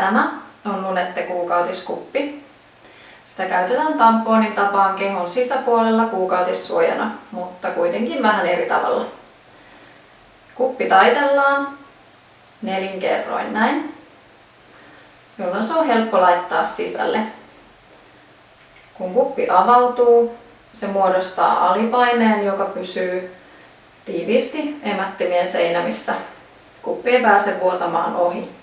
Tämä on Lunette kuukautiskuppi. Sitä käytetään tampoonin tapaan kehon sisäpuolella kuukautissuojana, mutta kuitenkin vähän eri tavalla. Kuppi taitellaan 4 kerroin näin, jolloin se on helppo laittaa sisälle. Kun kuppi avautuu, se muodostaa alipaineen, joka pysyy tiiviisti emättimien seinämissä. Kuppi ei pääse vuotamaan ohi.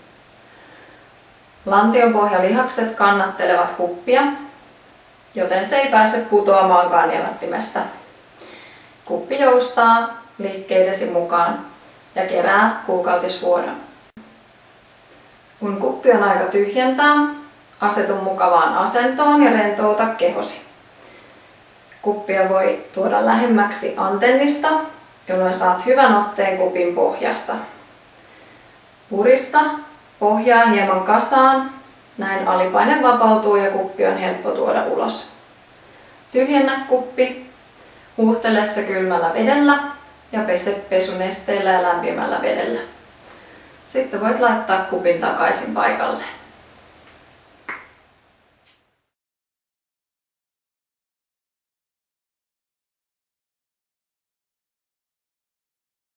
Lantionpohjalihakset kannattelevat kuppia, joten se ei pääse putoamaankaan emättimestä. Kuppi joustaa liikkeidesi mukaan ja kerää kuukautisvuodon. Kun kuppi on aika tyhjentää, asetu mukavaan asentoon ja rentouta kehosi. Kuppia voi tuoda lähemmäksi antennista, jolloin saat hyvän otteen kupin pohjasta. Purista pohjaa hieman kasaan, näin alipaine vapautuu ja kuppi on helppo tuoda ulos. Tyhjennä kuppi, huuhtele se kylmällä vedellä ja pese pesunesteellä ja lämpimällä vedellä. Sitten voit laittaa kupin takaisin paikalle.